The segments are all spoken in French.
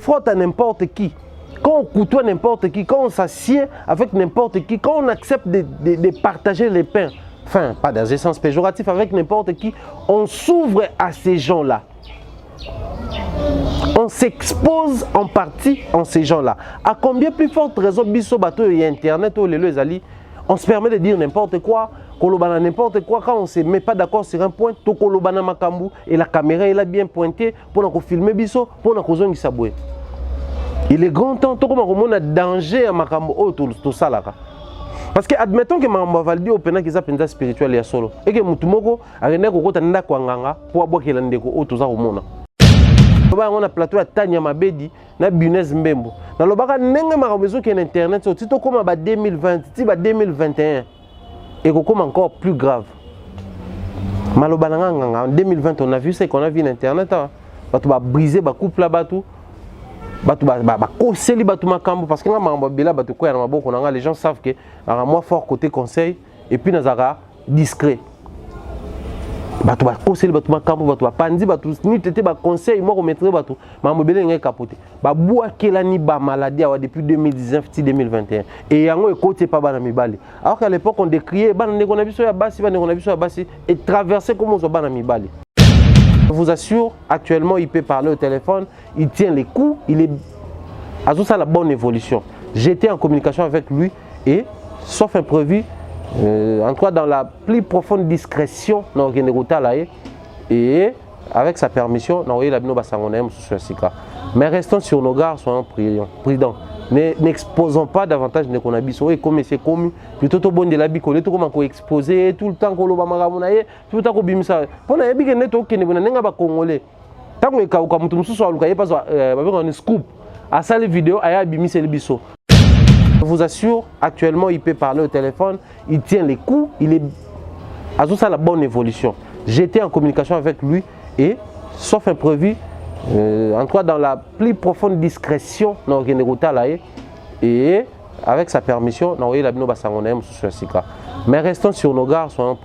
frotte à n'importe qui, quand on côtoie n'importe qui, quand on s'assied avec n'importe qui, quand on accepte de partager les pains, enfin, pas dans un sens péjoratif, avec n'importe qui, on s'ouvre à ces gens-là. On s'expose en partie en ces gens-là. À combien plus forte raison, biso bateau et Internet, on se permet de dire n'importe quoi, n'importe quoi, quand on ne se met pas d'accord sur un point, et la caméra est là bien pointée pour filmer biso, pour nous sabouer. Il est grand temps, tout comme on a danger à Makambo, tout ça là. Parce que admettons que Makambo Valdi au pénal qui est spirituel et solo, et que Moutumoko a rené Kota Ndakwanga pour avoir qu'il y a tout ça au monde. On a plateau à Tanya Mabedi, na Bunez Mbembo. Dans le baga n'engue Makambo qui est internet, c'est tout comme en 2020, c'est 2021. Et comme encore plus grave. En 2020, on a vu ce qu'on a vu sur Internet. On va briser le couple là-bas. Parce que les gens savent que moi fort côté conseil et puis nous avons discret. Batu ba conseil batu makambo batu pandi batu ni tete ba conseil moi remettre batu mambo bele ngai capoter ba bua kelani ba maladie depuis 2019 ti 2021 et yango e côté pas bana mibali alors qu'à l'époque on décriait bana ne konabiso ya basi bana konabiso ya basi et traverser comme on bana mibali. Je vous assure, actuellement il peut parler au téléphone, il tient les coups, il est à tout ça la bonne évolution. J'étais en communication avec lui et sauf imprévu en tout cas dans la plus profonde discrétion et avec sa permission mais restons sur nos gardes, soyons prudents, n'exposons pas davantage de konabiso et comme c'est commis plutôt tout bon de la bicole tout comme exposer tout le temps koloba magamunaye tout le temps ko bimisa pona yebi ke neto ke ne bonanga ba congolais tango e ka mutu mususu aluka pas un scoop à ça les vidéos aya bimisa le biso. Je vous assure, actuellement il peut parler au téléphone, il tient les coups, il est à tout ça la bonne évolution. J'étais en communication avec lui et sauf imprévu en tout cas dans la plus profonde discrétion et avec sa permission mais restons sur nos gardes, soyons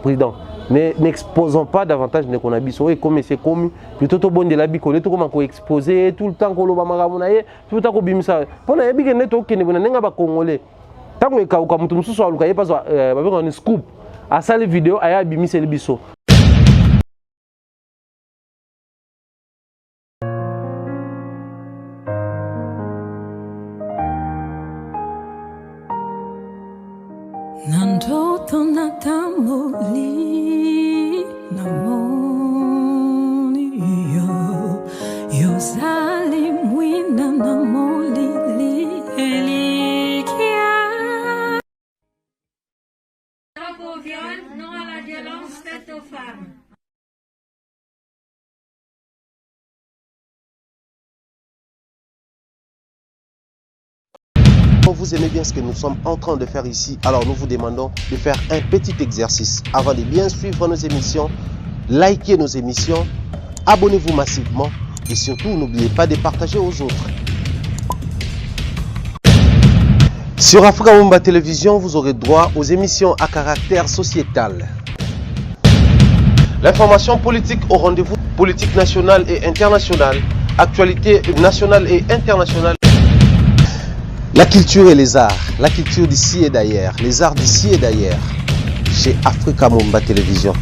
prudents, n'exposons pas davantage de konabiso et comme c'est commis plutôt tout bon de la bicole tout comme exposer tout le temps koloba magamunaye tout le temps ko bimisa pona yebi ke neto ke ne bonanga ba congolais tango e ka mutu mususu aluka pas un scoop à ça les vidéos aya bimisa le biso. Nandoto natamoli namoli yo zali mwina namoli elikia. Non au viol, non à la violence faite aux femmes. Vous aimez bien ce que nous sommes en train de faire ici, alors nous vous demandons de faire un petit exercice. Avant de bien suivre nos émissions, likez nos émissions, abonnez-vous massivement et surtout n'oubliez pas de partager aux autres. Sur Africa Mumba Télévision, vous aurez droit aux émissions à caractère sociétal. L'information politique au rendez-vous, politique nationale et internationale, actualité nationale et internationale. La culture et les arts, la culture d'ici et d'ailleurs, les arts d'ici et d'ailleurs, chez Africa Mumba Télévision.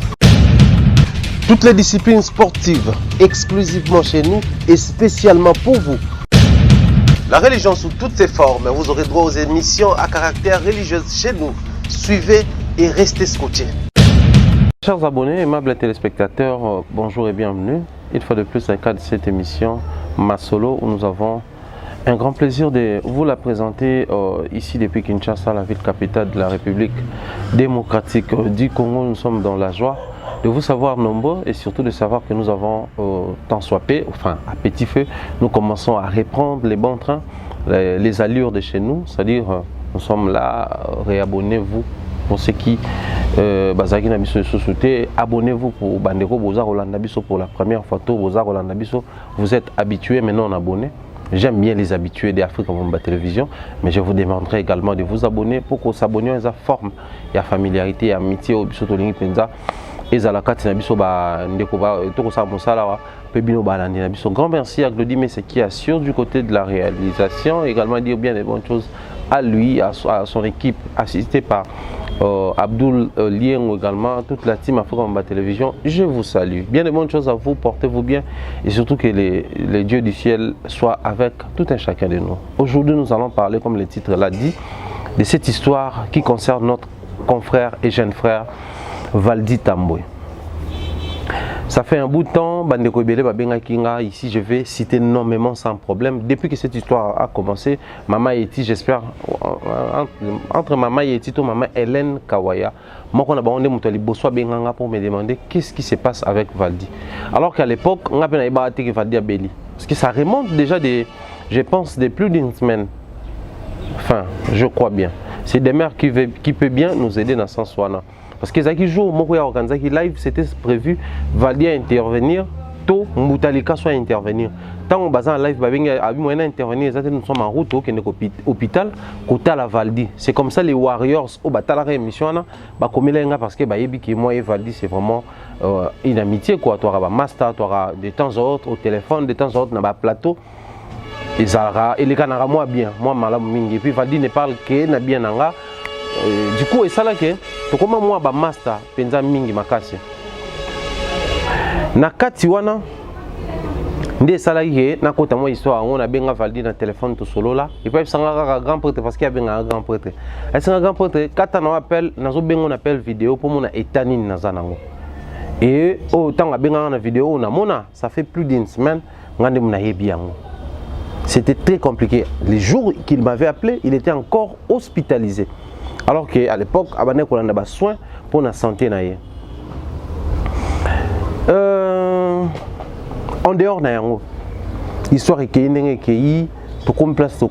Toutes les disciplines sportives, exclusivement chez nous et spécialement pour vous. La religion sous toutes ses formes, vous aurez droit aux émissions à caractère religieux chez nous. Suivez et restez scotchés. Chers abonnés, aimables téléspectateurs, bonjour et bienvenue. Une fois de plus, dans le cadre de cette émission, Masolo, où nous avons un grand plaisir de vous la présenter ici depuis Kinshasa, la ville capitale de la République démocratique du Congo. Nous sommes dans la joie de vous savoir nombreux et surtout de savoir que nous avons tant soit peu, enfin à petit feu, nous commençons à reprendre les bons trains, les allures de chez nous, c'est-à-dire nous sommes là, réabonnez-vous pour ceux qui abonnez-vous pour Bandeko Boza Rolanda Biso pour la première fois, Boza Rolanda Biso, vous êtes habitués maintenant en abonnés. J'aime bien les habitués d'Africa Mumba Télévision, mais je vous demanderai également de vous abonner pour que vous s'abonniez à sa forme, il y a familiarité, il y a amitié, au biso tolingi penza, et à la carte na biso ba ndeko ba to ko sa mosala Pebino Balandi. Un grand merci à Claudie Messé qui assure du côté de la réalisation. Également dire bien des bonnes choses à lui, à son équipe, assistée par Abdoul Lien également, toute la team Afro-Combat Télévision. Je vous salue. Bien de bonnes choses à vous, portez-vous bien et surtout que les dieux du ciel soient avec tout un chacun de nous. Aujourd'hui, nous allons parler, comme le titre l'a dit, de cette histoire qui concerne notre confrère et jeune frère Valdi Tamboué. Ça fait un bout de temps, Bandeko Ebele Babenga Kinga, ici je vais citer nommément sans problème. Depuis que cette histoire a commencé, Maman Yeti, j'espère, entre Maman Yeti et Maman Hélène Kawaya, moi on a bandé Moutali Boswa Benganga pour me demander qu'est-ce qui se passe avec Valdi. Alors qu'à l'époque, on a bien battu que Valdi a Béli. Parce que ça remonte déjà je pense, de plus d'une semaine. Enfin, je crois bien. C'est des mères qui peuvent bien nous aider dans ce sens-là. Parce que Zaki jour, Zaki live, c'était prévu, Valdi à intervenir, tout Moutalika soit intervenir. Tant on bazar live, moyen intervenir, nous sommes en route au hôpital, côté la Valdi. C'est comme ça les Warriors au batala émission parce que Bayebi moi et Valdi c'est vraiment une amitié quoi. Tu auras master, tu auras de temps en temps au téléphone, de temps en temps dans le plateau. Et les canards moi bien, moi malam mingi. Et puis Valdi ne parle que na bien nanga. Du coup et ça là que to comment moi ba master penza mingi makasi na kati wana nde sala ye na kota moi histoire on a benga Valdi na téléphone to solo là et puis sanga grand prêtre parce qu'il y a benga grand prêtre et sanga grand prêtre kata na appel nazo benga on appelle vidéo pour mon étanine na zanango et autant benga na vidéo na mona ça fait plus d'une semaine ngande mona yebi yango. C'était très compliqué. Les jours qu'il m'avait appelé, il était encore hospitalisé. Alors qu'à l'époque, il y avait des soins pour la santé. En dehors de l'histoire est tout place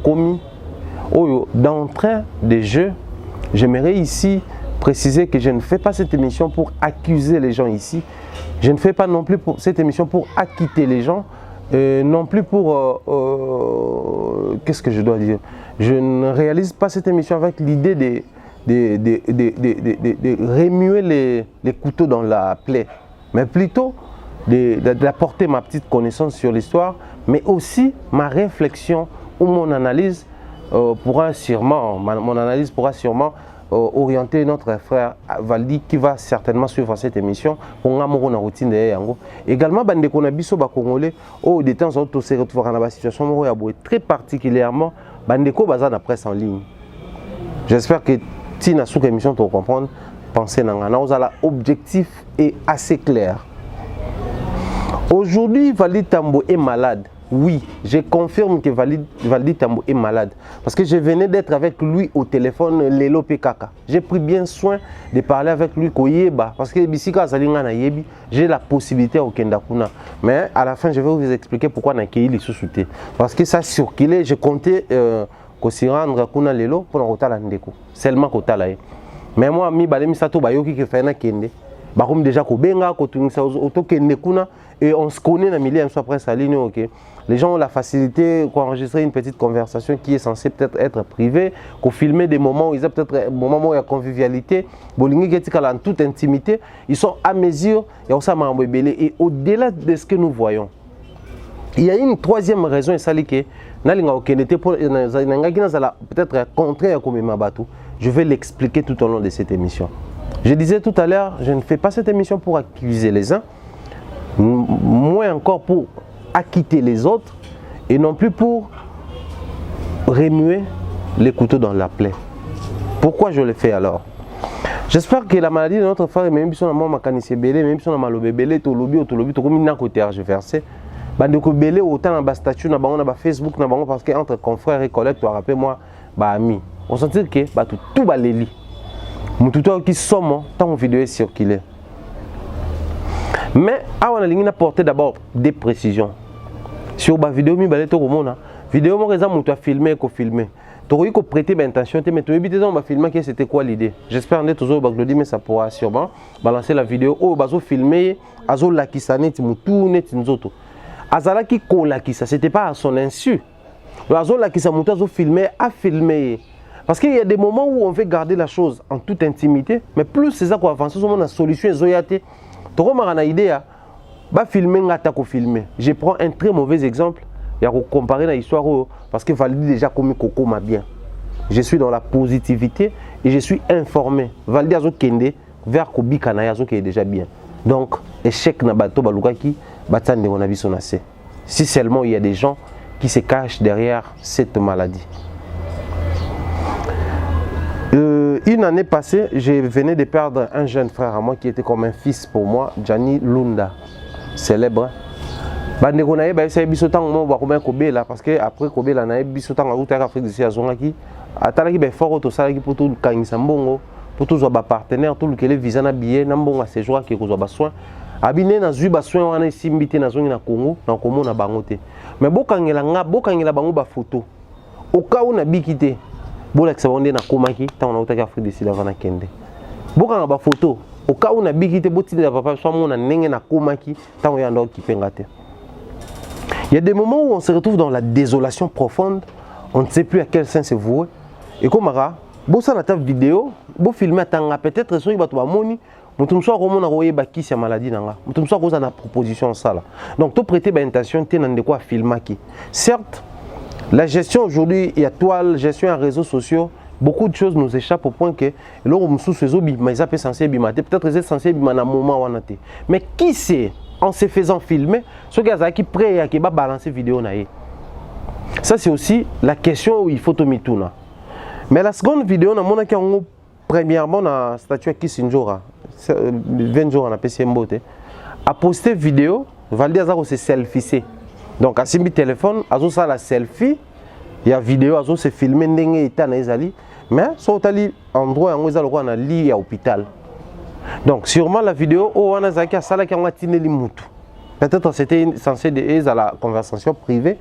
d'entrée des jeux, j'aimerais ici préciser que je ne fais pas cette émission pour accuser les gens ici. Je ne fais pas non plus cette émission pour acquitter les gens. Non plus pour qu'est-ce que je dois dire, je ne réalise pas cette émission avec l'idée de remuer les couteaux dans la plaie, mais plutôt d'apporter ma petite connaissance sur l'histoire, mais aussi ma réflexion ou mon analyse pourra sûrement orienter notre frère Valdi qui va certainement suivre cette émission pour nga moko na routine de yango. Également bande ko na biso ba congolais au de temps en temps se retrouver dans la situation moko ya boye très particulièrement bande ko baza na presse en ligne. J'espère que si na sous émission tu comprendre penser nanga na ozala objectif est assez clair. Aujourd'hui Valdi Tamboué est malade. Oui, je confirme que Valdi Tamboué est malade. Parce que je venais d'être avec lui au téléphone, Lelo Pekaka. J'ai pris bien soin de parler avec lui, parce que j'ai la possibilité au Kendakuna. Mais à la fin, je vais vous expliquer pourquoi on a accueilli les sous-soutés. Parce que ça circulait, je comptais s'y rendre à Lelo pour nous Ndeko. Seulement Kota là. Mais moi, je suis Barum déjà Kobenga, Kotunisa, Otokendekuna, et on se connaît dans le milieu, soit presque à ligne, ok. Les gens ont la facilité d'enregistrer une petite conversation qui est censée peut-être être privée, qu'on filmer des moments où il y a peut-être un moment où il y a convivialité, en toute intimité, ils sont à mesure, et au-delà de ce que nous voyons. Il y a une troisième raison, et ça c'est que peut-être contraire comme Mabatou. Je vais l'expliquer tout au long de cette émission. Je disais tout à l'heure, je ne fais pas cette émission pour accuser les uns, moins encore pour acquitter les autres, et non plus pour remuer les couteaux dans la plaie. Pourquoi je le fais alors? J'espère que la maladie de notre frère, même si on a un mécanicien belé, même si on a un belé, tout lobby, comme une côté versé, bandeko belé autant dans statut, dans Facebook, parce qu'entre confrères et collègues, tu as rappelé moi, ami, on sentit que tout va les lits. Mututo qui somme tant vidéo est circulée. Mais on a apporté d'abord des précisions. Sur la vidéo, vidéo moi filmé ko filmé. Tu as prêté attention mais tu as filmé que c'était quoi l'idée. J'espère que toujours Claudie mais ça pourra sûrement balancer la vidéo au bazo filmé azo la kisane mutu net nzoto. Azala ki ko la kisa, c'était pas à son insu. Azo la kisa mutu azo filmé a filmé. Parce qu'il y a des moments où on veut garder la chose en toute intimité, mais plus c'est ça qu'on avance, on a une solution, tu as une idée, ba filmer ngata ko filmer. Je prends un très mauvais exemple. Il y a comparer la histoire parce que Valdi déjà comme Coco m'a bien. Je suis dans la positivité et je suis informé. Valdi azo kende vers Kobi Kanaya azo qui est déjà bien. Donc échec na bato balukaki batande on a vu son assez. Si seulement il y a des gens qui se cachent derrière cette maladie. Une année passée, je venais de perdre un jeune frère à moi qui était comme un fils pour moi, Gianni Lunda, célèbre. Bandeko na yeba esa biso tango mo ba komen kobela parce que après kobela na yeba biso tango auta Afrique du Sud azongaki atalaki be fort to salaki pour tout kangisa mbongo pour tout zo ba partenaire tout le visa na billet na mbongo séjour ki ko zo ba soin abine na zui ba soin wana isimbité na zongi na Congo na komona bango te mais bokangela bango ba photo au cas où na bikité bola que ça onde na komaki tango na auta Afrique du Sud avant na kende bokanga ba photo au cas où na bikité botinda papa so mona ndenge na komaki tango ya ndo kipenga te. Il y a des moments où on se retrouve dans la désolation profonde, on ne sait plus à quel sens se vouer. Et comme ça, si on a une vidéo, si on filme, peut-être que on moni, on soit comment on a qui c'est maladie nanga, on soit cause na proposition ça là. Donc to prêter intention t'es dans de quoi filmer qui. Certes, la gestion aujourd'hui, il y a toile, gestion en réseaux sociaux, beaucoup de choses nous échappent au point que là on sous ces obi, mais ils appellent censé bimater, peut-être ils sont censés bimater un moment où on a été. Mais qui sait? En se faisant filmer, ceux qui prêt à balancer vidéo naïe. Ça c'est aussi la question où il faut tomber tout là. Mais la seconde vidéo, on a mon premièrement la statue qui Sinjora, 20 jours on a PC Mbote, a posté vidéo, Valdi Azaro se selfie. Donc à simbi téléphone, azo ça la selfie, il y a vidéo azo se filmer ndenge eta na ezali, mais so tali endroit où ezalo ko na lit à hôpital. Donc sûrement la vidéo où on a zaki a sala qui a tineli mutu. Peut-être c'était censé être à la conversation privée.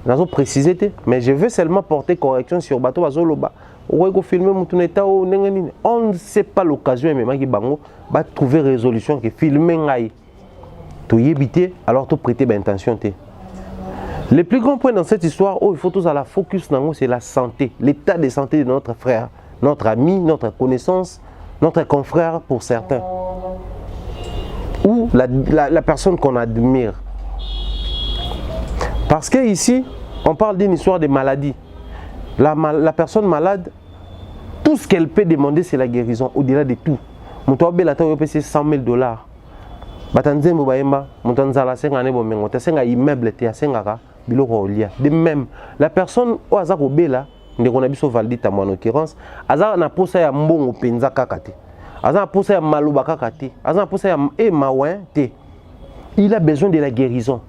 Nous précisé, mais je veux seulement porter correction sur bateau bazoloba. On ne sait pas l'occasion mais qui bango va trouver résolution que filmer ngai. To yébiter alors to prêter attention te. Le plus grand point dans cette histoire où il faut tous à la focus c'est la santé, l'état de santé de notre frère, notre ami, notre connaissance. Notre confrère pour certains, ou la personne qu'on admire. Parce que ici, on parle d'une histoire de maladie. La personne malade, tout ce qu'elle peut demander, c'est la guérison, au-delà de tout. Mon toit bel attend, c'est $100 000. Batanze mbobaemba, mon tanzala senga ne bomengo, ta senga immeuble te senga biloko olia. De même, la personne au hasard au bela ndeko na biso Valdi Tambo en l'occurrence aza na posa ya mbongo penza kaka te aza na posa ya maluba kaka te aza na posa ya mawen te. Il a besoin de la guérison.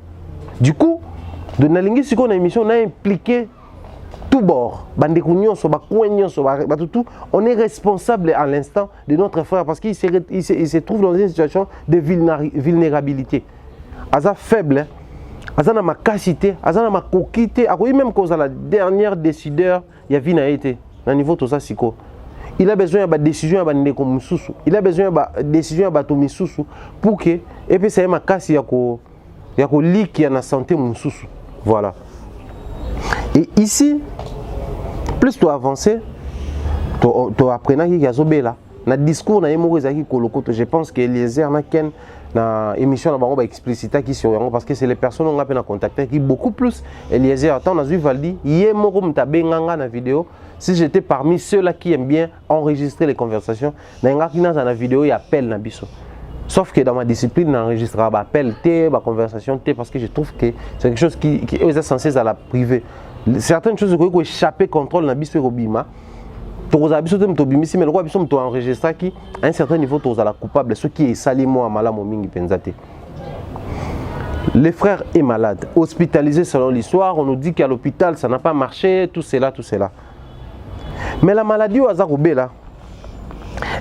Du coup de nalingi siko na émission on a impliqué tout bord bandeko nyonso ba coin nyonso ba tout on est responsable à l'instant de notre frère parce qu'il se trouve dans une situation de vulnérabilité aza faible azana makasité azana makokité akoyi même cause à la dernière décideur ya vie na été na niveau tout ça siko il a besoin de décision ya ndeko mususu il a besoin de décision ya bato misusu pour que et puis ça makasi ya ko liki ya na santé mususu. Voilà. Et ici plus tu avances tu apprenant qu'il y a zobela na discours na yemo ezaki kolokoto. Je pense que Eliezer na ken na émission na bango ba expliciter qui sur yango parce que c'est les personnes on a peine à contacter qui beaucoup plus Eliezer attend na zui Valdi yemo ko mtabenganga na vidéo. Si j'étais parmi ceux-là qui aiment bien enregistrer les conversations na ngaki na na vidéo il appelle na biso. Sauf que dans ma discipline n'enregistrera pas appel T, ma conversation T parce que je trouve que c'est quelque chose qui est censé à la privée. Certaines choses qui échapper contrôle na biso robima. Tu as mais le roi a enregistré qui à un certain niveau tu as la coupable ce qui est salimo à malamo mingi penzate. Le frère est malade, hospitalisé selon l'histoire, on nous dit qu'à l'hôpital ça n'a pas marché, tout cela. Mais la maladie au hasard là,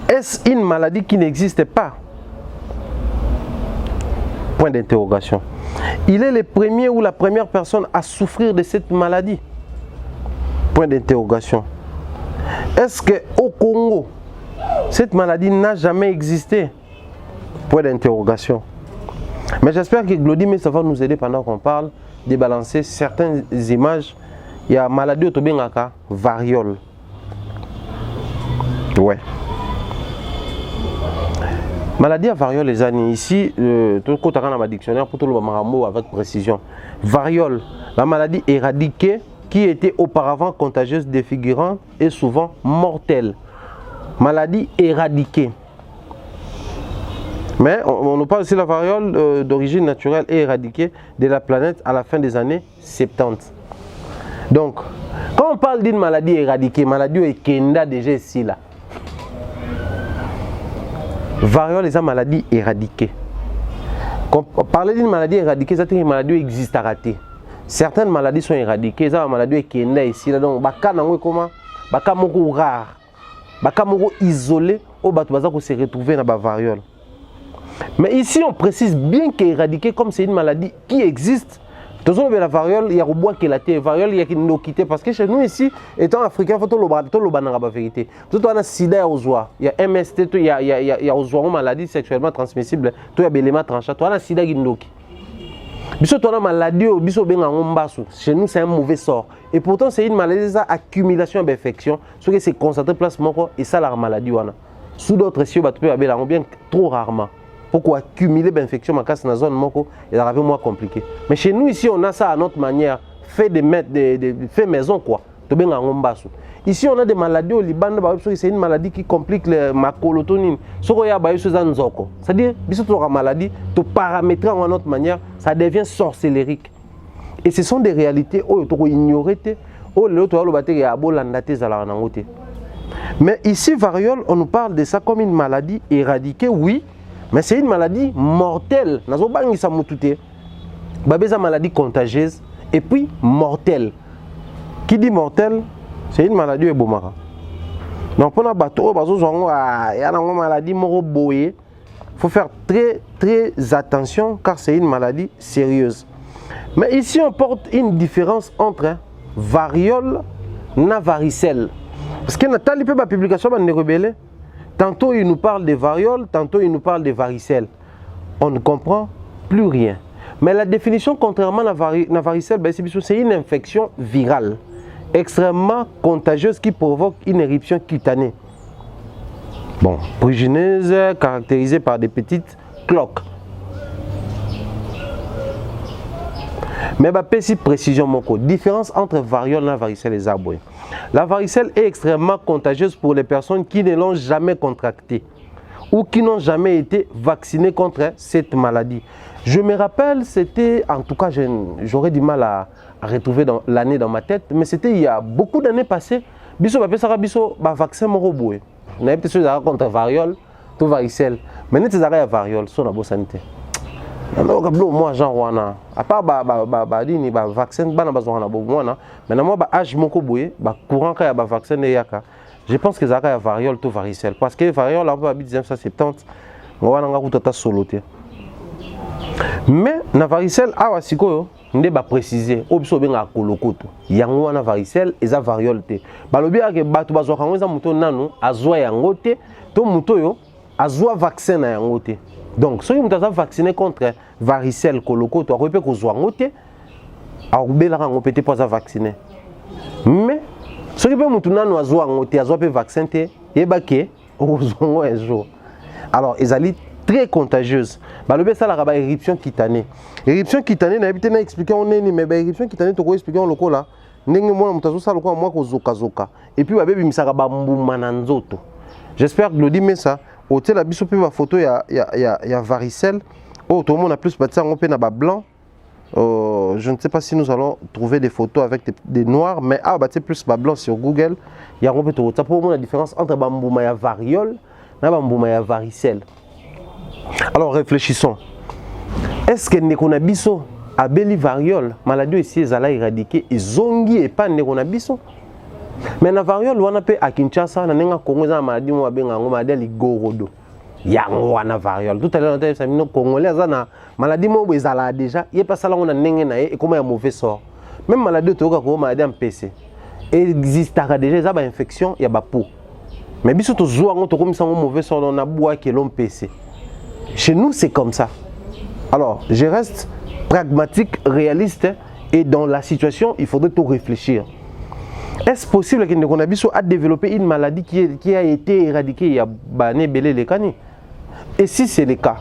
est-ce une maladie qui n'existe pas? Point d'interrogation. Il est le premier ou la première personne à souffrir de cette maladie? Point d'interrogation. Est-ce qu'au Congo, cette maladie n'a jamais existé? Point d'interrogation. Mais j'espère que Glody, ça va nous aider pendant qu'on parle de balancer certaines images. Il y a maladie autobengaka, variole. Ouais. Maladie à variole les années ici, tout le dans ma dictionnaire pour tout le mot avec précision. Variole, la maladie éradiquée qui était auparavant contagieuse, défigurante et souvent mortelle. Maladie éradiquée. Mais on nous parle aussi de la variole d'origine naturelle et éradiquée de la planète à la fin des années 70. Donc, quand on parle d'une maladie éradiquée, maladie est kenda déjà ici là. Variole est une maladie éradiquée. Quand on parle d'une maladie éradiquée, c'est une maladie qui existe à rater. Certaines maladies sont éradiquées, c'est une maladie qui est née ici là. Donc, baka nango comment? Baka moko rare, baka moko isolé, au bato baza ko se retrouver dans la variole. Mais ici, on précise bien qu'éradiquer comme c'est une maladie qui existe. Toujours la variole, il y a bois qui la terre, variole, il y a qui nous quitter parce que chez nous ici, étant africains, il faut tout le banana la vérité. Tout on a sida aux oies, il y a MST, il y a aux oies maladie sexuellement transmissible, tout il y a beléma tranchant, tout on a sida qui nous quitte. Biso on a maladie, biso benga ngombasu. Chez nous c'est un mauvais sort. Et pourtant c'est une maladie ça accumulation d'infections, ce qui c'est concentré place moko et ça la maladie wana. Sous d'autres si on peut bien trop rarement. Pourquoi accumuler l'infection dans la zone moko est un peu moins compliqué. Mais chez nous ici on a ça à notre manière, fait fait maison quoi. Ici on a des maladies au Liban, c'est une maladie qui complique ma colotonine. C'est-à-dire que la maladie, te paramétrer en notre manière, ça devient sorcellérique. Et ce sont des réalités où il faut ignorer. Mais ici, variole, on nous parle de ça comme une maladie éradiquée, oui. Mais c'est une maladie mortelle. Nous avons une maladie contagieuse et puis mortelle. Qui dit mortelle, c'est une maladie ébomara. Donc pour la bateau, il y a une maladie moroboye. Il faut faire très attention car c'est une maladie sérieuse. Mais ici on porte une différence entre variole et varicelle. Parce que dans la publication de rebelles, tantôt il nous parle de variole, tantôt il nous parle de varicelle. On ne comprend plus rien. Mais la définition, contrairement à la varicelle, c'est une infection virale extrêmement contagieuse qui provoque une éruption cutanée. Bon, prurigineuse, caractérisée par des petites cloques. Mais petite précision, moko. Différence entre variole et la varicelle et les arbres. La varicelle est extrêmement contagieuse pour les personnes qui ne l'ont jamais contractée ou qui n'ont jamais été vaccinées contre cette maladie. Je me rappelle, c'était, en tout cas, j'aurais du mal à retrouver l'année dans ma tête, mais c'était il y a beaucoup d'années passées. Biso va faire biso vaccin moroboué. On avait peut-être contre variole, tout varicelle. Mais nous avons variole, sur la bonne santé. Moi, genre, wana. À part vaccin, mais moi, âge moko boué, courant quand il y a vaccin je pense que ça a variole tout varicelle. Parce que variole, on peut habiter 1970, on va en soloté. Mais la varicelle, on va préciser, il y a une varicelle et une variole. Il y a un vaccin. Donc, si vous êtes vacciné contre varicelle, colocoto, vous pouvez vous vacciner. Mais, si vous avez vacciné, alors, ils allaient très contagieuse. Le ça la éruption cutanée. Éruption cutanée, n'a pas expliqué on est mais éruption cutanée to expliquer on lokola. Ndenge mona mutazo ça lokola moi ko zoka. Et puis babe bimisaka ba mbuma na nzoto. J'espère que le dit mais ça hôtel biso pe ba photo ya varicelle. Oh tout le monde a plus battu on pe na ba blanc. Je ne sais pas si nous allons trouver des photos avec des noirs mais c'est plus ba blanc sur Google. Il y a on peut ça pour moi la différence entre ba mbuma ya variole na ba mbuma ya varicelle. Alors réfléchissons. Est-ce que Nekonabiso a beli variole, maladie ici est éradiquée et zongi et pas Nekonabiso? Mais la variole, on a fait à Kinshasa, on a un Congolais à maladie, on a un maladie Gorodo. Yango na variole. Tout à l'heure, on a dit que Congolais a maladie déjà. Il n'y a pas ça là, on a et comment il y a un mauvais sort. Même maladie, tu as maladie en PC. Il existe déjà, il y a une infection, il y a une peau. Mais si tu as un mauvais sort, on a bois qui est l'homme PC. Chez nous, c'est comme ça. Alors, je reste pragmatique, réaliste, et dans la situation, il faudrait tout réfléchir. Est-ce possible que Nekonabiso a développé une maladie qui a été éradiquée il y a Bané Belé les Kani? Et si c'est le cas,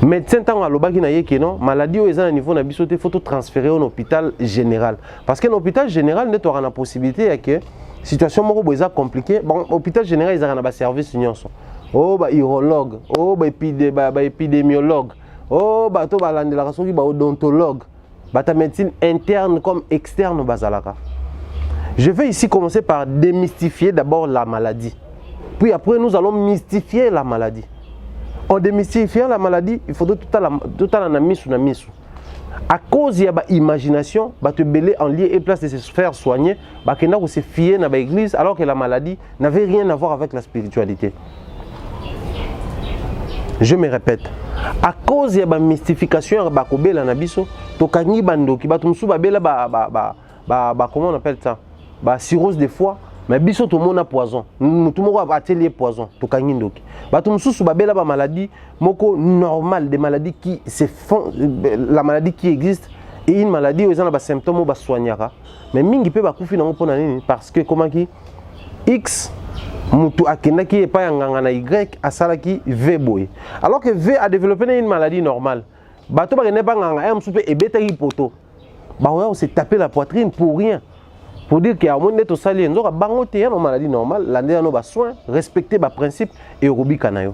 médecin tant à l'obaki na yeke non, maladie au à niveau na biso te faut transférer au hôpital général. Parce que l'hôpital général n'est pas la possibilité que situation moko boza compliquée. Bon, hôpital général ils ont un service nyonso. Oh ba urologue, oh ba épidémiologue, oh ba to ba landela soki ba odontologue, ba ta médecine interne comme externe bazalaka. Je vais ici commencer par démystifier d'abord la maladie. Puis après nous allons mystifier la maladie. En démystifiant la maladie, il faudrait tout à la mise na misu. À cause il y a imagination, ba te belé en lieu et place de se faire soigner, ba kena ko se fier na ba église alors que la maladie n'avait rien à voir avec la spiritualité. Je me répète, à cause il y a mystification ba ko bela na biso, to kangi bandoki ba tumsu ba bela comment on appelle ça? Ba cirrhose de foie, mais biso tout monde a poison. Tout monde a atelier poison, to kangi ndoki. Ba tumsu ba bela ba maladie moko normal, des maladies qui se font, la maladie qui existe et une maladie où ils ont des symptômes ba soignera. Mais mingi pe ba kufi na mo pona nini parce que comment qui X mutu akendaki epa ya nganga na Y asalaki V boy. Alors que V a développé une maladie normale. Bato ba ne pas nganga am soupe ebetaki poto. Ba on s'est tapé la poitrine pour rien. Pour dire qu'il y a un monde de sali nzoka bango te ya no maladie normale, l'année no ba soin, respecter ba principe et robi kanayo.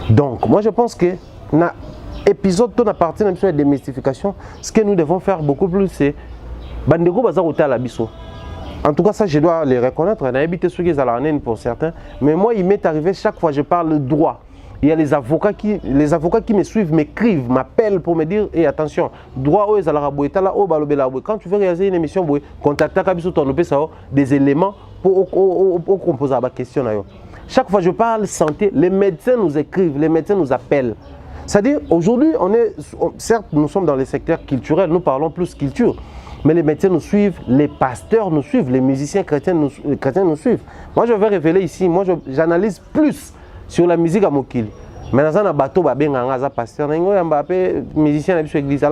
Donc moi je pense que na épisode ton partie de la démystification, ce que nous devons faire beaucoup plus c'est bandeko baza kota la biso. En tout cas, ça, je dois les reconnaître. On a habité ceux qui sont à la pour certains. Mais moi, il m'est arrivé chaque fois que je parle de droit. Il y a les avocats qui me suivent, m'écrivent, m'appellent pour me dire hey, attention, droit, quand tu veux réaliser une émission, contacte des éléments pour composer la question. Chaque fois que je parle santé, les médecins nous écrivent, les médecins nous appellent. C'est-à-dire, aujourd'hui, certes, nous sommes dans les secteurs culturels, nous parlons plus culture. Mais les médecins nous suivent, les pasteurs nous suivent, les musiciens chrétiens nous suivent. Moi, je vais révéler ici, moi, j'analyse plus sur la musique à Mokili. Mais dans un bateau, il y a un pasteur, il y a un musicien de l'église.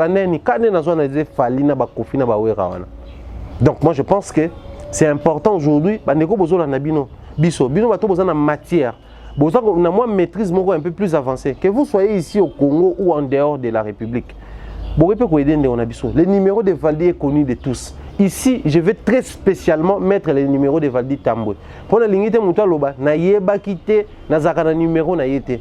Donc, moi, je pense que c'est important aujourd'hui. Biso, besoin de matière. Besoin de maîtrise un peu plus avancée. Que vous soyez ici au Congo ou en dehors de la République. Le numéro de Valdi est connu de tous. Ici, je vais très spécialement mettre le numéro de Valdi Tambwe. Pour la ligne de Moutaloba, Nayeba Kite, Nazakana numéro Nayete.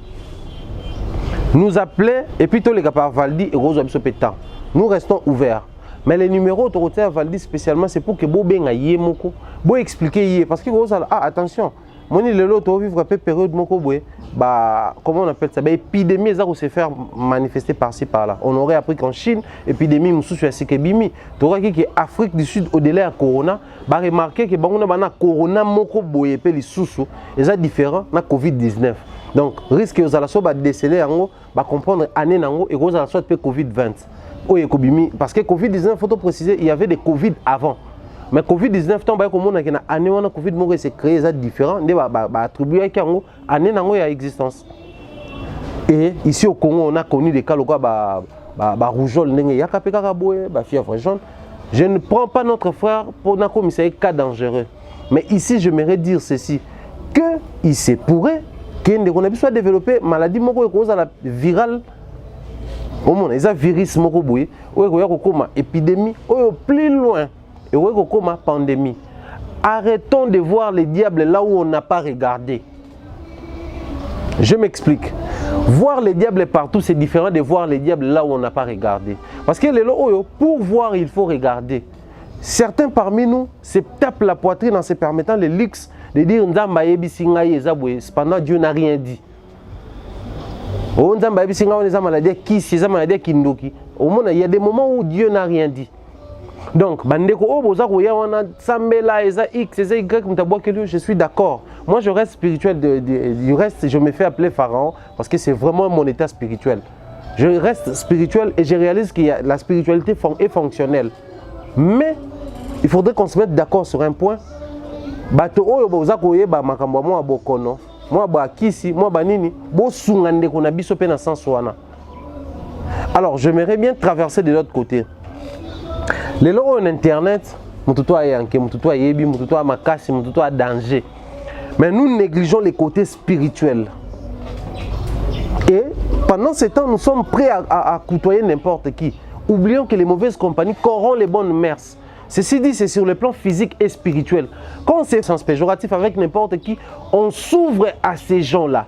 Nous appeler et puis tous les gars par Valdi et Rose Absopétan. Nous restons ouverts. Mais les numéros de Valdi spécialement, c'est pour que Bobé Naye Moko, Bo expliquer parce que Rose attention. Moi, le lot au vivre une période moko comment on appelle ça, épidémie ça se faire manifester par-ci par-là. On aurait appris qu'en Chine, épidémie mususu ya sikebimi, tu aurais que Afrique du Sud au-delà de corona, ba remarquer que bango na corona moko boye pe lisusu, et ça différent na Covid-19. Donc risque aux ala so ba déceler yango, ba comprendre année nango et aux ala so pe Covid-20. Oye kobimi parce que Covid-19 faut préciser, il y avait des Covid avant. Mais Covid-19, tant que nous avons année où Covid s'est créé, c'est différent. Nous avons attribué à année où il y a existence. Et ici au Congo, on a connu des cas où rougeole, fièvre jaune. Je ne prends pas notre frère pour un cas dangereux. Mais ici, je j'aimerais dire ceci, qu'il se pourrait qu'on a pu développer une maladie virale. Il y a un virus, une épidémie, plus loin. Et comme pandémie. Arrêtons de voir les diables là où on n'a pas regardé. Je m'explique. Voir les diables partout, c'est différent de voir les diables là où on n'a pas regardé. Parce que pour voir, il faut regarder. Certains parmi nous se tapent la poitrine en se permettant le luxe de dire cependant Dieu n'a rien dit. Il y a des moments où Dieu n'a rien dit. Donc, je suis d'accord. Moi, je reste spirituel. Du reste, je me fais appeler Pharaon parce que c'est vraiment mon état spirituel. Je reste spirituel et je réalise que la spiritualité est fonctionnelle. Mais, il faudrait qu'on se mette d'accord sur un point. Alors, j'aimerais bien traverser de l'autre côté. Les lois en internet, danger. Mais nous négligeons les côtés spirituels. Et pendant ce temps, nous sommes prêts à côtoyer n'importe qui. Oublions que les mauvaises compagnies corrompent les bonnes mœurs. Ceci dit, c'est sur le plan physique et spirituel. Quand on sens péjoratif avec n'importe qui, on s'ouvre à ces gens-là.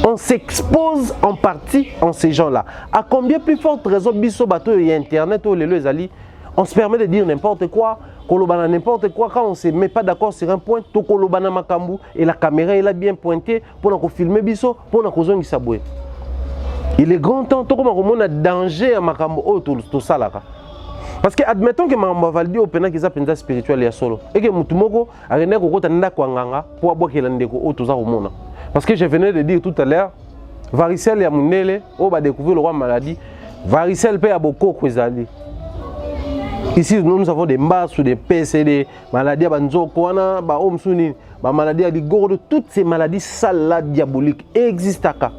On s'expose en partie en ces gens-là. À combien plus forte raison, biso bateau et Internet, on se permet de dire n'importe quoi, n'importe quoi, quand on ne se met pas d'accord sur un point, et la caméra est là bien pointée pour filmer biso, pour nous sabouer. Il est grand temps, on a danger à makambo, tout ça là. Parce que admettons que Mamba Valdi opena qu'ils appellent spirituel et solo et que mutumoko a rené kokota ndako nganga pour abokela ndeko o toza komona. Parce que je venais de dire tout à l'heure, varicelle ya munele o ba découvrir le roi maladie, varicelle pe ya boko kwezali. Ici nous avons des mbas ou des PCD, maladies à banzoko wana ba omsuni, ba maladies à ligoro, toutes ces maladies sales diaboliques existent à.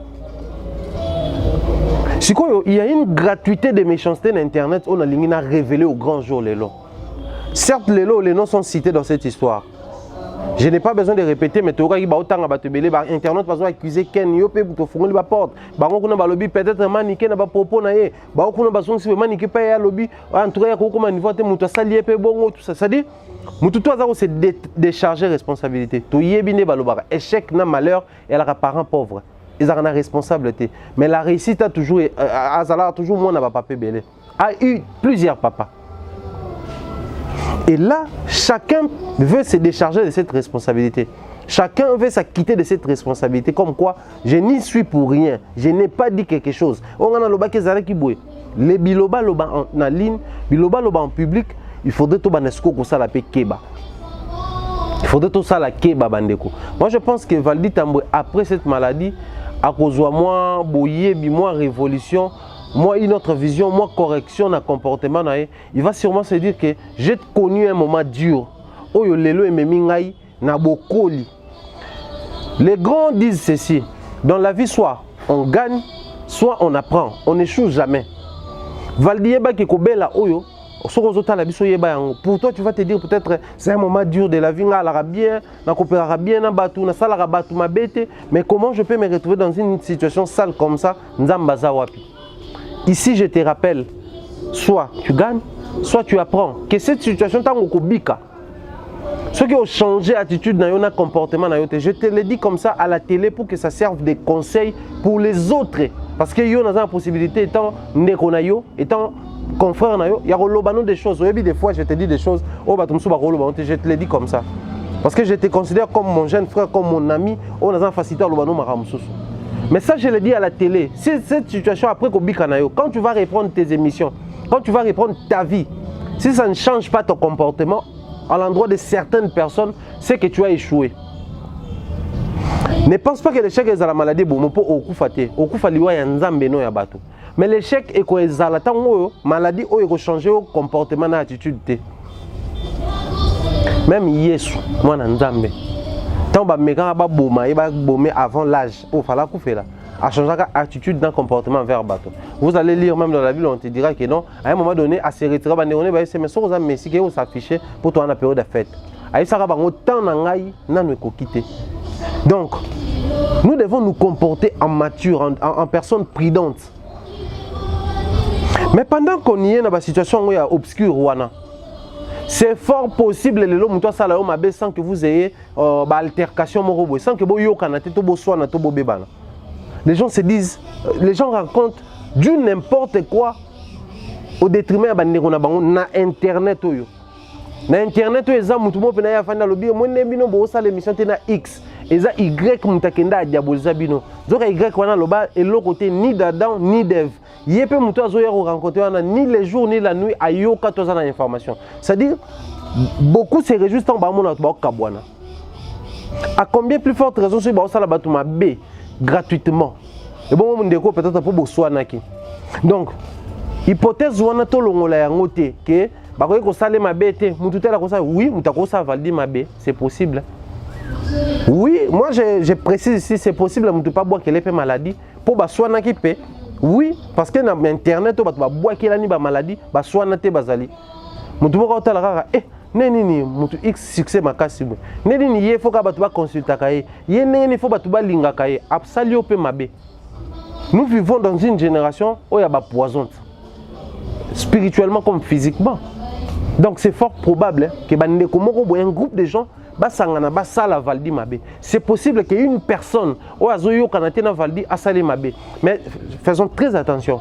Il y a une gratuité de méchanceté sur Internet, on a révélé au grand jour les lots. Certes, les noms sont cités dans cette histoire. Je n'ai pas besoin de répéter, mais tu auras Internet va accuser Ken Yopé pour te fournir la porte. Baron a lobby peut-être maniqué na ba propos na ye. Baron a besoin de maniquer pas ya lobby. En tout cas, comment il faut te muta salier pe bon tout ça. Ça dit, mutu toi ça c'est décharger responsabilité. Tu yebine balobara échec na malheur et la parent pauvre. Ils ont une responsabilité. Mais la réussite a toujours, moi, n'a pas papa belé. A eu plusieurs papas. Et là, chacun veut se décharger de cette responsabilité. Chacun veut s'acquitter de cette responsabilité. Comme quoi, je n'y suis pour rien. Je n'ai pas dit quelque chose. On a loba qui boué. Les biloba loba en ligne, biloba loba en public, il faudrait tout banesco pour ça la paix keba. Il faudrait tout ça la keba bandeko. Moi, je pense que Valdi Tamboué, après cette maladie, à cause de moi, moi révolution, moi une autre vision, moi correction dans comportement, il va sûrement se dire que j'ai connu un moment dur. Les grands disent ceci, dans la vie soit on gagne, soit on apprend, on n'échoue jamais. Valdi Yeba qui kobela oyo. Pour toi, tu vas te dire peut-être c'est un moment dur de la vie, mais comment je peux me retrouver dans une situation sale comme ça? Ici, je te rappelle, soit tu gagnes, soit tu apprends. Que cette situation est bika. Ceux qui ont changé d'attitude dans un comportement, je te le dis comme ça à la télé pour que ça serve de conseil pour les autres. Parce qu'il y a une possibilité, étant confrère, il y a des choses. Des fois, je te dis des choses, je te le dis comme ça. Parce que je te considère comme mon jeune frère, comme mon ami, on a un facilitateur. Mais ça, je le dis à la télé. Si cette situation, après, quand tu vas reprendre tes émissions, quand tu vas reprendre ta vie, si ça ne change pas ton comportement, à l'endroit de certaines personnes, c'est que tu as échoué. Ne pense pas que l'échec est à la maladie, mais l'échec est que la maladie a changé le comportement et l'attitude. Même Yesu, moi, Nzambe. Tant que avant l'âge, il fallait à changer d'attitude dans le comportement vers bateau. Vous allez lire même dans la Bible, on te dira que non, à un moment donné, à se retirer, mais c'est un messie qui s'afficher pour toi en période de fête. Donc, nous devons nous comporter en mature, en personne prudente. Mais pendant qu'on y est dans la situation obscure, c'est fort possible sans que vous ayez altercation, sans que vous ayez. Les gens se disent, les gens racontent du n'importe quoi au détriment de Internet. Na Internet, les gens qui ont fait l'émission X, et ça Y mutakenda diaboliser bino. Donc Y wana loba et l'autre côté ni d'Adam ni d'Ève. Yépe muto azoya rencontrer ni les jours ni la nuit ayoka toza na information. C'est-à-dire beaucoup se réjouissent en bas mon kabwana. À combien plus forte raison sur ba sala batuma B gratuitement. Et bon mon ndeko peut-être pour boswana ki. Donc hypothèse wana to longola yango te que ba ko sale mabe te mutu tela ko sa oui mutako sa valide mabe, c'est possible. Oui, moi je précise ici, c'est possible de ne pas boire qu'elle ait maladie pour soigner qui peut. Oui, parce que dans Internet, tu vas boire qu'elle a une maladie, tu vas soigner tes bazali. Tu vas boire neni mutu X succès makasi bo. Neni ye faut ka batu ba consulter kaye. Ye neni faut batu ba linga kaye. Absali ope mabe. Nous vivons dans une génération où il y a ba poisonte. Spirituellement comme physiquement. Donc c'est fort probable que un groupe de gens Valdi mabe. C'est possible qu'une personne ou azoyo kanatena Valdi asali mabe. Mais faisons très attention.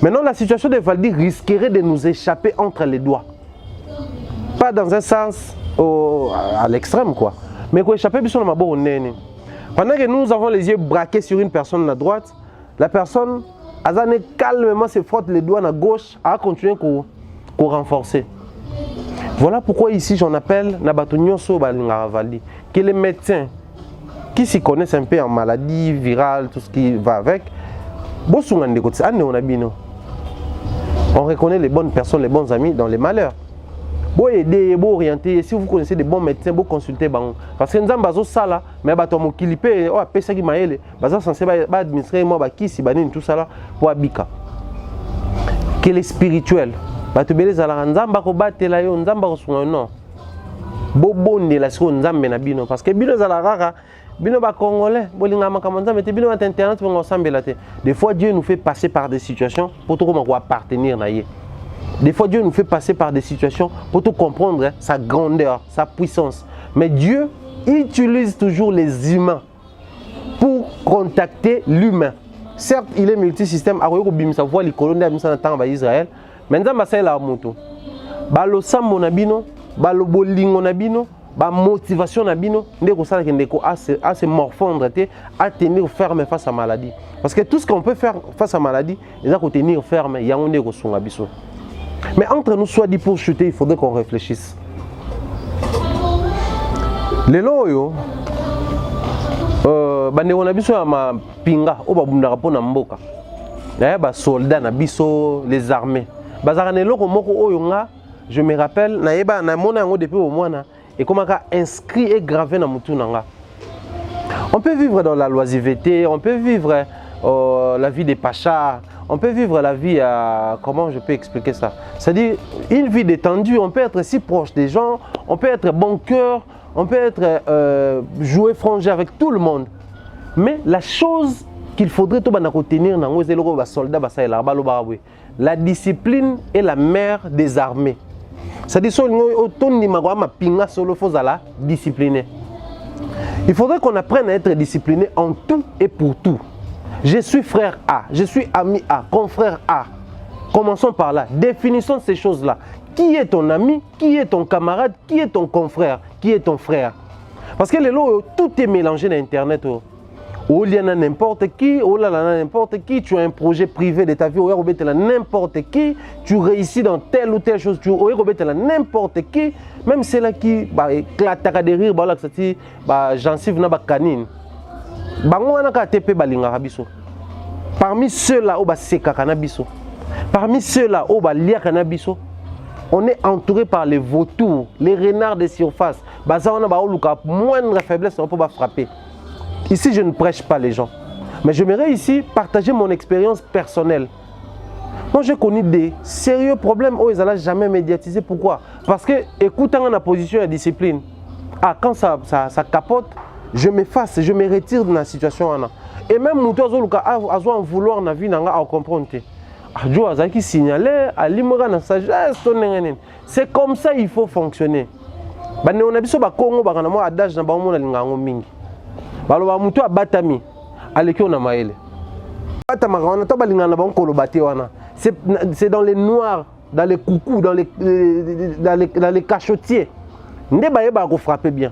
Maintenant la situation de Valdi risquerait de nous échapper entre les doigts. Pas dans un sens à l'extrême quoi. Mais quoi échapper sur le pendant que nous avons les yeux braqués sur une personne à droite, la personne azane calmement se frotte les doigts à gauche à continuer qu'on renforcer. Voilà pourquoi ici j'en appelle que les médecins qui s'y connaissent un peu en maladie virale, tout ce qui va avec, on reconnaît les bonnes personnes, les bons amis dans les malheurs. Bon aider, bon orienter, si vous connaissez des bons médecins, bon consulter parce que nous avons ça là, mais bato mo kilipe, oh pesa ki maele, baza censé ba administrer moi ba kisi banini tout ça là pour abika. Que les spirituels, bato belé zala nzamba ko batela yo nzamba ko sunga non. Bobonde la siko nzambe na bino parce que bino zala rara, bino ba congolais, bolinga makamanza mete bino internet pour ensemble te. Des fois Dieu nous fait passer par des situations pour tout comment appartenir na yé. Des fois, Dieu nous fait passer par des situations pour tout comprendre sa grandeur, sa puissance. Mais Dieu utilise toujours les humains pour contacter l'humain. Certes, il est multisystème. Ça voit les colonies d'Israël. Maintenant, c'est la moto. Balo sambo nabino, balo bolingo nabino, ba motivation nabino, ndeko sala kendeko à se morfondre, à tenir ferme face à la maladie. Parce que tout ce qu'on peut faire face à la maladie, ils ont tenir ferme. Il y a un ndeko son abisso. Mais entre nous, soit dit pour chuter, il faudrait qu'on réfléchisse. Les loyaux, on a besoin de pinga, on a besoin de mboka. Les soldats, les armées. Je me rappelle, depuis au moins, et comment inscrit et gravé dans mon. On peut vivre dans la loisiveté, on peut vivre la vie des pachas. On peut vivre la vie à... Comment je peux expliquer ça? C'est-à-dire une vie détendue, on peut être si proche des gens, on peut être bon cœur, on peut être jouer frangé avec tout le monde. Mais la chose qu'il faudrait tout retenir dans les soldats, la discipline est la mère des armées. C'est-à-dire discipliné. Il faudrait qu'on apprenne à être discipliné en tout et pour tout. Je suis frère A, je suis ami A, confrère A. Commençons par là. Définissons ces choses-là. Qui est ton ami? Qui est ton camarade? Qui est ton confrère? Qui est ton frère? Parce que les lots, tout est mélangé dans Internet. Ou il y en a n'importe qui, ou là n'importe qui, tu as un projet privé de ta vie, ou il y a n'importe qui, tu réussis dans telle ou telle chose, tu as n'importe qui, même celle qui éclate à des rires, j'en suis venu à canine. Parmi ceux-là, parmi ceux-là, on est entouré par les vautours, les renards de surface. Moindre faiblesse, on peut frapper. Ici, je ne prêche pas les gens. Mais j'aimerais ici partager mon expérience personnelle. Moi, j'ai connu des sérieux problèmes où ils n'allaient jamais médiatiser. Pourquoi? Parce que, écoutant la position et la discipline, quand ça capote, je m'efface, je me retire de la situation. Et même Mouto Azo en vouloir na vie à comprendre. Dieu a signalé à l'immoral sagesse. C'est comme ça il faut fonctionner. On a besoin de Congo, on a adage na bango na lingango mingi. Baloba Mouto abatami, aleki on a maele. Batama on a to balinga na bango kolobate wana. C'est dans les noirs, dans les coucous, dans les cachotiers. Ndeba yeba ko frapper bien.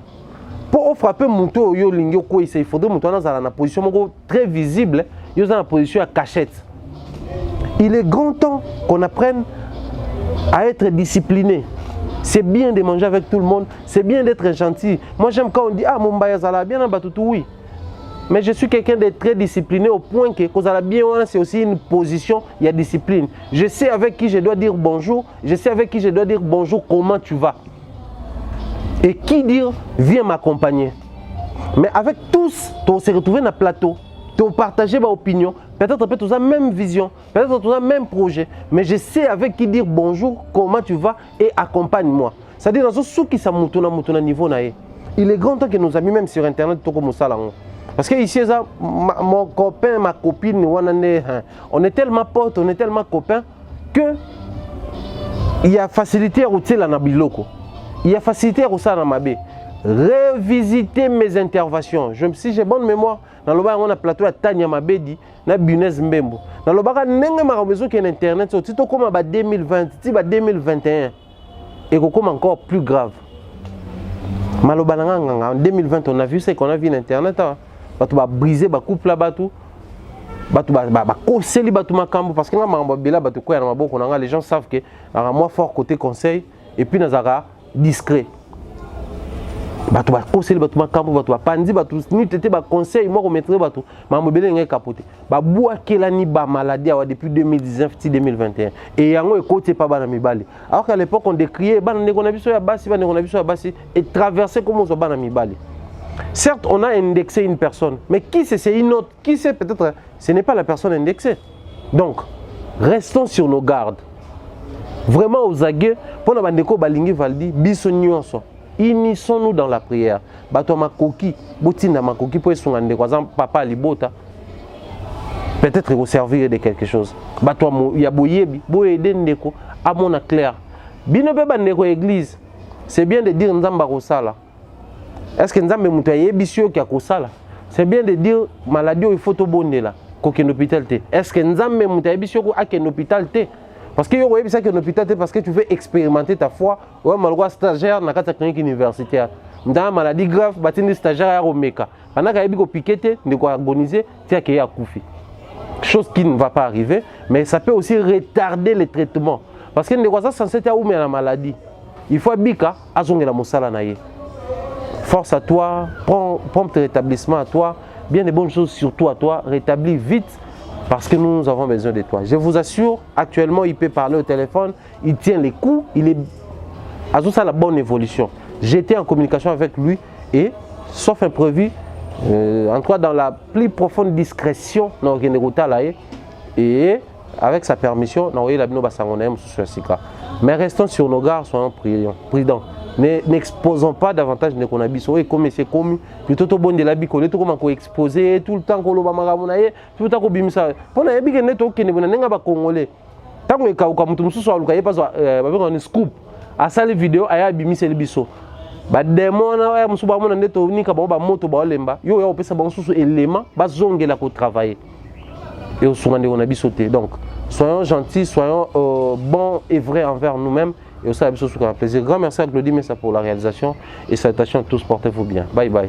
Pour frapper Mouto, il faudrait Mouto dans une position très visible, dans une position à cachette. Il est grand temps qu'on apprenne à être discipliné. C'est bien de manger avec tout le monde, c'est bien d'être gentil. Moi j'aime quand on dit ah mon bayazala bien en batutu oui. Mais je suis quelqu'un de très discipliné au point que bien c'est aussi une position, il y a discipline. Je sais avec qui je dois dire bonjour, je sais avec qui je dois dire bonjour, comment tu vas. Et qui dire, viens m'accompagner. Mais avec tous, on s'est retrouvé dans le plateau, on partageait ma opinion, peut-être tous la même vision, peut-être tous le même projet, mais je sais avec qui dire bonjour, comment tu vas et accompagne-moi. C'est-à-dire dans ce qui ça mutuna niveau nae. Il est grand temps que nos amis même sur internet toko musala. Parce que ici ça mon copain, ma copine, on est tellement potes, on est tellement copains que il y a facilité à router la nabiloko. Il y a facilité à router la namabe. Revisiter mes interventions. Si j'ai bonne mémoire, dans le bas on a plateau à Tanya Mabedi, na Bunez Mbembo. Dans le bas n'engue ma besoin qu'il y a internet, c'est tout comme en 2020, c'est 2021. Et comme encore plus grave. En 2020, on a vu ce qu'on a vu sur internet. Tu vas briser, tu vas couper là-bas tout. Tu vas casser les bâtiments parce que les gens savent que moi fort côté conseil et puis nous avons discret. Tu vas casser les bâtiments tu vas pandi, tu vas conseil, moi je mettrai bateau. Ma mobile est capoté. Ba bois quelle ni ba maladie depuis 2019 2021 et yango écoute pas bana mibali. Alors qu'à l'époque on décriait bana ne konabiso ya basi et traverser comme on bana mibali. Certes, on a indexé une personne, mais qui c'est une autre? Qui c'est peut-être? Ce n'est pas la personne indexée. Donc, restons sur nos gardes. Vraiment aux aguets, pour la bandeko balingi valdi, bisonyonso. Unissons-nous dans la prière. Bato makoki, botina makoki pour esungande kwa papa libota. Peut-être vous servir de quelque chose. Bato ya boyebi, boyede ndeko, amona clair. Bino be bandeko église. C'est bien de dire nzamba kosala. Est-ce que nous avons c'est bien de dire maladie il faut bonne là qu'un hôpital. Est-ce que nous avons un hôpital? Parce que vous avez un hôpital parce que tu veux expérimenter ta foi. Ou un stagiaire dans la clinique universitaire. Nous avons une maladie grave, un stagiaire au Meka. Pendant que vous avez piqué, vous avez agonisé, vous avez accouché. Chose qui ne va pas arriver, mais ça peut aussi retarder le traitement. Parce que nous sommes censés être la maladie. Il faut bika azonge la mosala naye. Force à toi, prompt rétablissement à toi, bien des bonnes choses surtout à toi, rétablis vite parce que nous avons besoin de toi. Je vous assure, actuellement il peut parler au téléphone, il tient les coups, il est à tout ça la bonne évolution. J'étais en communication avec lui et sauf imprévu, en tout cas dans la plus profonde discrétion, et avec sa permission, mais restons sur nos gardes, soyons prudents. N'exposons pas davantage de conabiso et comme c'est commis plutôt tout bon de la bicole tout comme on exposer tout le temps qu'on va magamunaye tout le temps qu'on bimisa pour na yebi que neto que ne bonanga ba congolais tant que ka mutu mususu aluka pas ba scoop à ça les vidéos aya bimisa le biso ba demona ya musuba mona neto ni ka ba moto ba lemba yo ya opesa ba mususu élément ba zongela ko travailler et au souvent on a bisoté. Donc soyons gentils, soyons bons et vrais envers nous-mêmes. Et aussi, un plaisir. Grand merci à Claudie Messa pour la réalisation et salutations à tous, portez-vous bien. Bye bye.